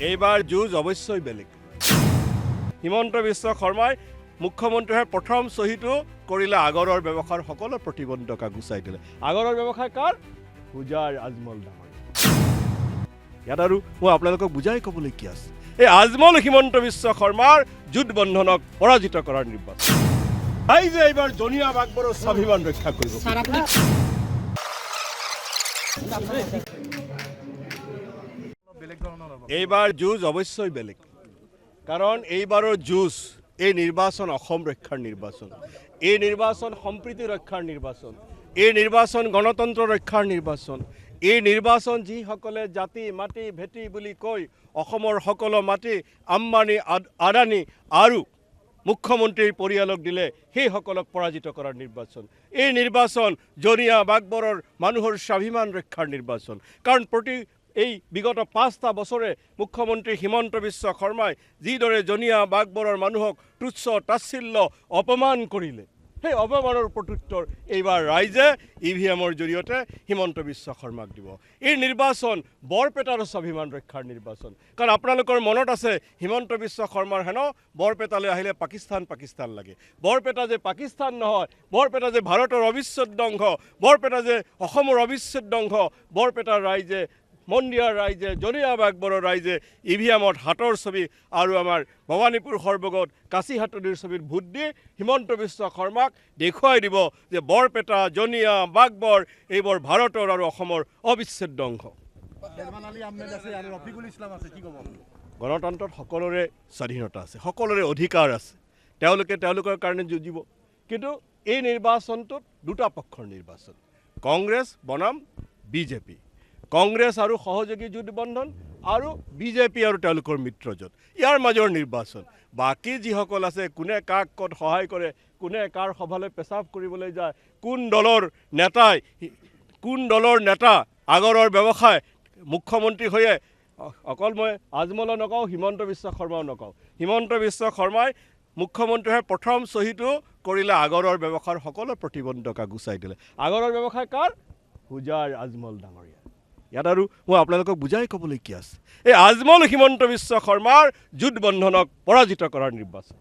এইবাৰ যুঁজ অৱশ্যই বেলেগ। হিমন্ত বিশ্ব শৰ্মাই মুখ্যমন্ত্ৰী হৈ প্ৰথম চহীটো কৰিলে আগৰৰ ব্যৱসায়ৰ সকলো প্ৰতিবন্ধকতা গুচাই দিলে। আগৰৰ ব্যৱসায় কাৰ? পূজাৰ আজমল ডাঙৰীয়া। ইয়াত আৰু মই আপোনালোকক বুজাই ক'বলৈ কি আছে, এই আজমল হিমন্ত বিশ্ব শৰ্মাৰ যুদ্ধ বন্ধনক পৰাজিত কৰাৰ নিৰ্বাচন। ৰাইজে এইবাৰ জনীয়া বাগবৰৰ স্বাভিমান ৰক্ষা কৰিব। এইবাৰ যুঁজ অৱশ্যই বেলেগ, কাৰণ এইবাৰৰ যুঁজ এই নিৰ্বাচন অসম ৰক্ষাৰ নিৰ্বাচন, এই নিৰ্বাচন সম্প্ৰীতি ৰক্ষাৰ নিৰ্বাচন, এই নিৰ্বাচন গণতন্ত্ৰ ৰক্ষাৰ নিৰ্বাচন, এই নিৰ্বাচন যিসকলে জাতি মাটি ভেটি বুলি কৈ অসমৰ সকলো মাটি আম্বানী আদানী আৰু মুখ্যমন্ত্ৰীৰ পৰিয়ালক দিলে সেইসকলক পৰাজিত কৰাৰ নিৰ্বাচন। এই নিৰ্বাচন জনীয়া বাগবৰৰ মানুহৰ স্বাভিমান ৰক্ষাৰ নিৰ্বাচন, কাৰণ এই বিগত 5টা বছৰে মুখ্যমন্ত্ৰী হিমন্ত বিশ্ব শৰ্মাই যিদৰে জনীয়া বাগবৰৰ মানুহক তুচ্ছ তাচ্ছিল্য অপমান কৰিলে, সেই অপমানৰ প্ৰত্যুত্তৰ এইবাৰ ৰাইজে EVMৰ জৰিয়তে হিমন্ত বিশ্ব শৰ্মাক দিব। এই নিৰ্বাচন বৰপেটাৰ স্বাভিমান ৰক্ষাৰ নিৰ্বাচন, কাৰণ আপোনালোকৰ মনত আছে হিমন্ত বিশ্ব শৰ্মাৰ হেনো বৰপেটালৈ আহিলে পাকিস্তান লাগে। বৰপেটা যে পাকিস্তান নহয়, বৰপেটা যে ভাৰতৰ অবিচ্ছেদ্য অংশ, বৰপেটা যে অসমৰ অবিচ্ছেদ্য অংশ, বৰপেটাৰ ৰাইজে মন্দিয়াৰ ৰাইজে জনীয়া বাগবৰৰ ৰাইজে EVMত হাতৰ ছবি আৰু আমাৰ ভৱানীপুৰ সৰ্বগত কাঁচিহাটনিৰ ছবিত ভোট দি হিমন্ত বিশ্ব শৰ্মাক দেখুৱাই দিব যে বৰপেটা জনীয়া বাগবৰ এইবোৰ ভাৰতৰ আৰু অসমৰ অবিচ্ছেদ্য অংশ। গণতন্ত্ৰত সকলোৰে স্বাধীনতা আছে, সকলোৰে অধিকাৰ আছে, তেওঁলোকে তেওঁলোকৰ কাৰণে যুঁজিব। কিন্তু এই নিৰ্বাচনটোত দুটা পক্ষৰ নিৰ্বাচন, কংগ্ৰেছ বনাম বিজেপি, কংগ্ৰেছ আৰু সহযোগী যুদ্ধ বন্ধন আৰু বিজেপি আৰু তেওঁলোকৰ মিত্ৰজোঁট, ইয়াৰ মাজৰ নিৰ্বাচন। বাকী যিসকল আছে, কোনে কাক ক'ত সহায় কৰে, কোনে কাৰ সভালৈ পেচাব কৰিবলৈ যায়, কোন দলৰ নেতা আগৰৰ ব্যৱসায় মুখ্যমন্ত্ৰী হৈয়ে, অকল মই আজমলো নকওঁ, হিমন্ত বিশ্ব শৰ্মাও নকওঁ, হিমন্ত বিশ্ব শৰ্মাই মুখ্যমন্ত্ৰী হৈ প্ৰথম চহীটো কৰিলে আগৰৰ ব্যৱসায়ৰ সকলো প্ৰতিবন্ধকতা গুচাই দিলে। আগৰৰ ব্যৱসায় কাৰ? পূজাৰ আজমল ডাঙৰীয়া। ইয়াত আৰু মই আপোনালোকক বুজাই ক'বলৈ কি আছে, এই আজমল হিমন্ত বিশ্ব শৰ্মাৰ যুদ্ধ বন্ধনক পৰাজিত কৰাৰ নিৰ্বাচন।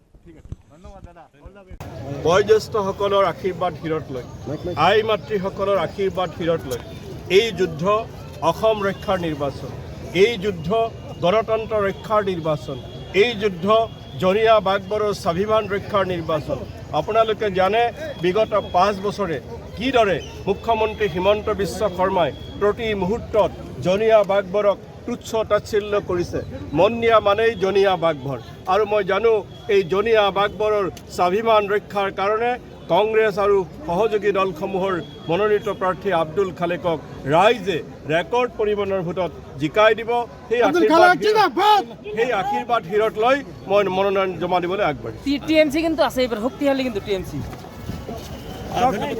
বয়োজ্যেষ্ঠসকলৰ আশীৰ্বাদ শিৰত লৈ, আই মাতৃসকলৰ আশীৰ্বাদ শিৰত লৈ এই যুদ্ধ অসম ৰক্ষাৰ নিৰ্বাচন, এই যুদ্ধ গণতন্ত্ৰ ৰক্ষাৰ নিৰ্বাচন, এই যুদ্ধ জনীয়া বাগবৰৰ স্বাভিমান ৰক্ষাৰ নিৰ্বাচন। আপোনালোকে জানে বিগত 5 বছৰে কিদৰে মুখ্যমন্ত্ৰী হিমন্ত বিশ্ব শৰ্মাই প্ৰতি মুহূৰ্তত জনীয়া বাগবৰক তুচ্ছ তাচ্ছিল্য কৰিছে। মন্দিয়া মানেই জনীয়া বাগবৰ, আৰু মই জানো এই জনীয়া বাগবৰৰ স্বাভিমান ৰক্ষাৰ কাৰণে কংগ্ৰেছ আৰু সহযোগী দলসমূহৰ মনোনীত প্ৰাৰ্থী আব্দুল খালেকক ৰাইজে ৰেকৰ্ড পৰিমাণৰ ভোটত জিকাই দিব। সেই আশীৰ্বাদ শিৰত লৈ মই মনোনয়ন জমা দিবলৈ আগবাঢ়িছোঁ। টিএমসি কিন্তু আছে, এবাৰ শক্তিশালী কিন্তু টিএমসি।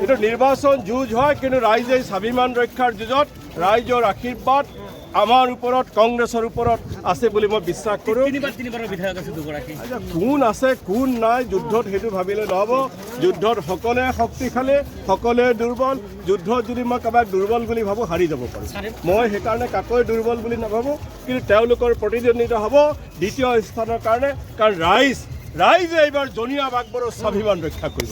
এইটো নিৰ্বাচন যুঁজ হয়, কিন্তু ৰাইজে স্বাভিমান ৰক্ষাৰ যুঁজত ৰাইজৰ আশীৰ্বাদ আমাৰ ওপৰত, কংগ্ৰেছৰ ওপৰত আছে বুলি মই বিশ্বাস কৰোঁ। কোন আছে কোন নাই যুদ্ধত সেইটো ভাবিলে নহ'ব। যুদ্ধত সকলোৱে শক্তিশালী, সকলোৱে দুৰ্বল। যুদ্ধত যদি মই কাৰোবাক দুৰ্বল বুলি ভাবোঁ, হাৰি যাব পাৰোঁ। মই সেইকাৰণে কাকোৱে দুৰ্বল বুলি নাভাবোঁ, কিন্তু তেওঁলোকৰ প্ৰতিদ্বন্দ্বিতা হ'ব দ্বিতীয় স্থানৰ কাৰণে, কাৰণ ৰাইজে এইবাৰ জনীয়া বাগবৰৰ স্বাভিমান ৰক্ষা কৰিব।